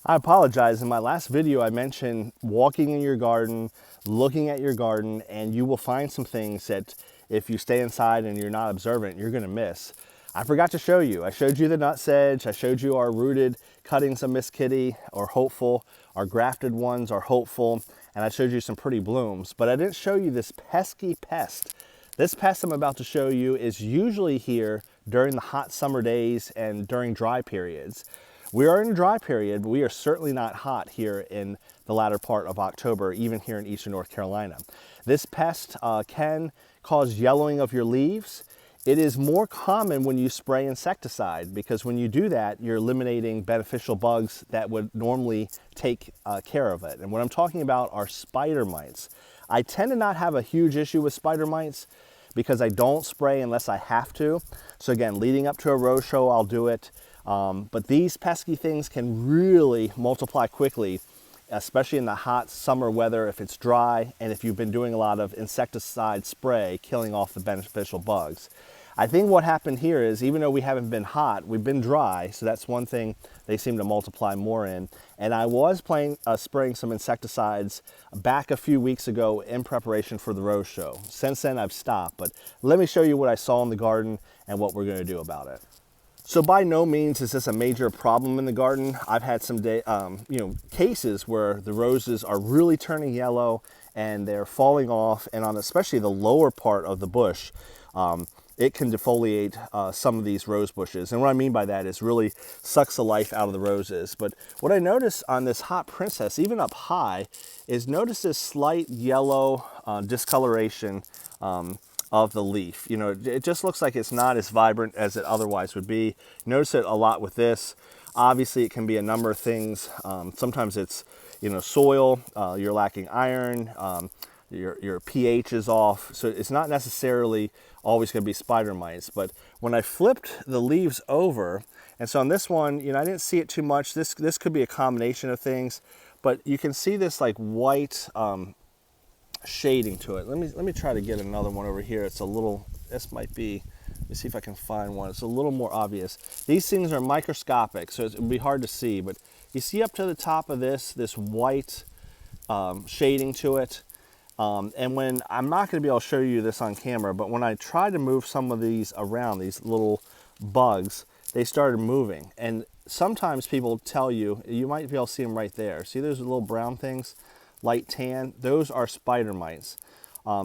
I apologize. In my last video, I mentioned walking in your garden, looking at your garden, and you will find some things that if you stay inside and you're not observant, you're gonna miss. I forgot to show you. I showed you the nutsedge. I showed you our rooted cuttings of Miss Kitty or Hopeful. Our grafted ones are Hopeful. And I showed you some pretty blooms, but I didn't show you this pesky pest. This pest I'm about to show you is usually here during the hot summer days and during dry periods. We are in a dry period, but we are certainly not hot here in the latter part of October, even here in eastern North Carolina. This pest can cause yellowing of your leaves. It is more common when you spray insecticide because when you do that, you're eliminating beneficial bugs that would normally take care of it. And what I'm talking about are spider mites. I tend to not have a huge issue with spider mites because I don't spray unless I have to. So again, leading up to a rose show, I'll do it. But these pesky things can really multiply quickly, especially in the hot summer weather if it's dry and if you've been doing a lot of insecticide spray, killing off the beneficial bugs. I think what happened here is even though we haven't been hot, we've been dry, so that's one thing they seem to multiply more in. And I was spraying some insecticides back a few weeks ago in preparation for the rose show. Since then I've stopped, but let me show you what I saw in the garden and what we're gonna do about it. So by no means is this a major problem in the garden. I've had some cases where the roses are really turning yellow and they're falling off, and on especially the lower part of the bush, it can defoliate some of these rose bushes. And what I mean by that is really sucks the life out of the roses. But what I noticed on this hot princess, even up high, is notice this slight yellow discoloration of the leaf. You know, it just looks like it's not as vibrant as it otherwise would be. Notice it a lot with this. Obviously, it can be a number of things. Sometimes it's, soil, you're lacking iron, your pH is off. So it's not necessarily always going to be spider mites. But when I flipped the leaves over, and so on this one, I didn't see it too much. This could be a combination of things, but you can see this like white shading to it. Let me try to get another one over here. It's a little, this might be, let me see if I can find one. It's a little more obvious. These things are microscopic, so it would be hard to see, but you see up to the top of this white shading to it. And when, I'm not going to be able to show you this on camera, but when I try to move some of these around, these little bugs, they started moving. And sometimes people tell you, you might be able to see them right there. See those little brown things, light tan? Those are spider mites.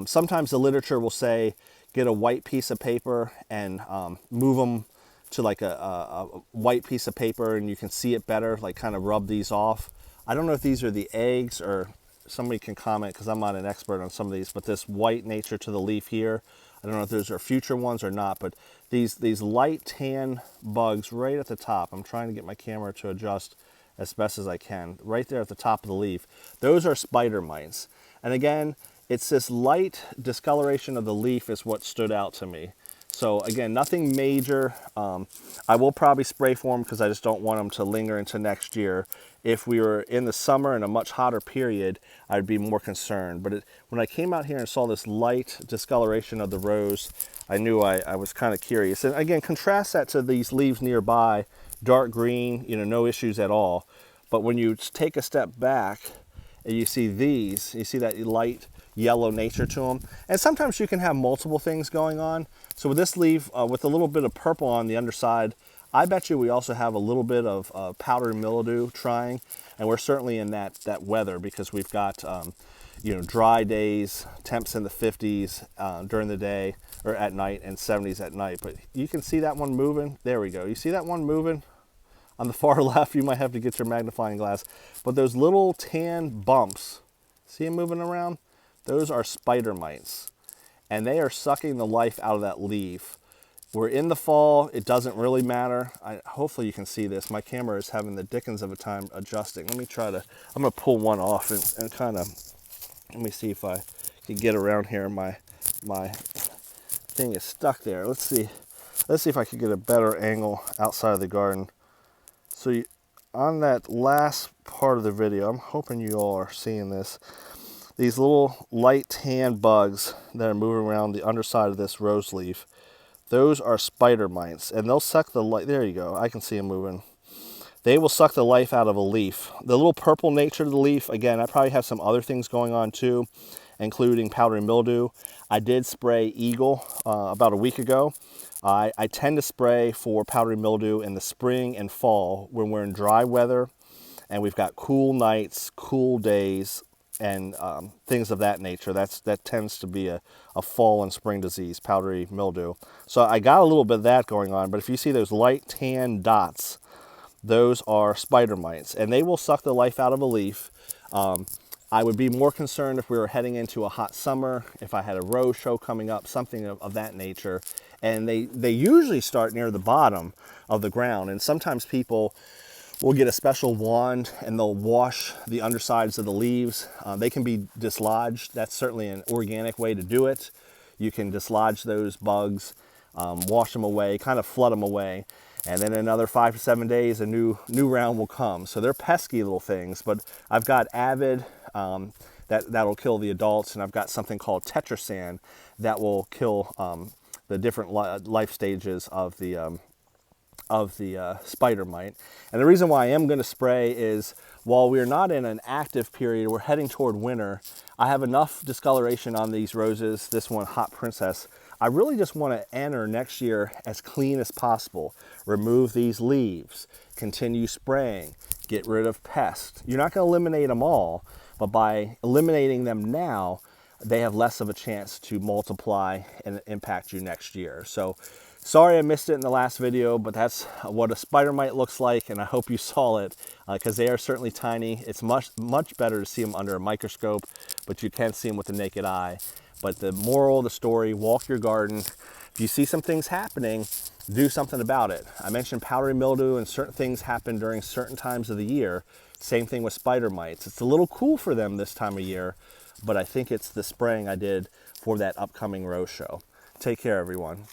Sometimes the literature will say, get a white piece of paper and move them to like a white piece of paper and you can see it better, like kind of rub these off. I don't know if these are the eggs or somebody can comment because I'm not an expert on some of these, but this white nature to the leaf here, I don't know if those are future ones or not, but these light tan bugs right at the top, I'm trying to get my camera to adjust as best as I can, right there at the top of the leaf, those are spider mites. And again, it's this light discoloration of the leaf is what stood out to me. So again, nothing major. I will probably spray for them because I just don't want them to linger into next year. If we were in the summer in a much hotter period, I'd be more concerned. But when I came out here and saw this light discoloration of the rose, I knew I was kind of curious. And again, contrast that to these leaves nearby, dark green, no issues at all. But when you take a step back and you see these, you see that light yellow nature to them. And sometimes you can have multiple things going on. So with this leaf, with a little bit of purple on the underside, I bet you we also have a little bit of powdery mildew trying, and we're certainly in that weather because we've got dry days, temps in the 50s during the day or at night and 70s at night. But you can see that one moving. There we go. You see that one moving? On the far left, you might have to get your magnifying glass. But those little tan bumps, see them moving around? Those are spider mites, and they are sucking the life out of that leaf. We're in the fall, it doesn't really matter. Hopefully you can see this. My camera is having the dickens of a time adjusting. Let me try to, I'm gonna pull one off and kind of, let me see if I can get around here. My thing is stuck there. Let's see if I can get a better angle outside of the garden. So on that last part of the video, I'm hoping you all are seeing this. These little light tan bugs that are moving around the underside of this rose leaf, those are spider mites, and they'll suck the light. There you go. I can see them moving. they will suck the life out of a leaf. The little purple nature of the leaf, again, I probably have some other things going on too, including powdery mildew. I did spray Eagle about a week ago. I tend to spray for powdery mildew in the spring and fall when we're in dry weather and we've got cool nights, cool days, and things of that nature. That tends to be a fall and spring disease, powdery mildew. So I got a little bit of that going on, but if you see those light tan dots, those are spider mites, and they will suck the life out of a leaf. I would be more concerned if we were heading into a hot summer, if I had a rose show coming up, something of that nature. And they usually start near the bottom of the ground, and sometimes people will get a special wand and they'll wash the undersides of the leaves. They can be dislodged. That's certainly an organic way to do it. You can dislodge those bugs, wash them away, kind of flood them away. And then in another 5 to 7 days, a new round will come. So they're pesky little things, but I've got Avid that'll kill the adults, and I've got something called Tetrasan that will kill the different life stages of the spider mite. And the reason why I am going to spray is while we're not in an active period, we're heading toward winter, I have enough discoloration on these roses, this one Hot Princess. I really just want to enter next year as clean as possible. Remove these leaves, continue spraying, get rid of pests. You're not going to eliminate them all, but by eliminating them now, they have less of a chance to multiply and impact you next year. So sorry I missed it in the last video, but that's what a spider mite looks like, and I hope you saw it because they are certainly tiny. It's much better to see them under a microscope, but you can see them with the naked eye. But the moral of the story, walk your garden. If you see some things happening, do something about it. I mentioned powdery mildew, and certain things happen during certain times of the year. Same thing with spider mites. It's a little cool for them this time of year, but I think it's the spraying I did for that upcoming rose show. Take care, everyone.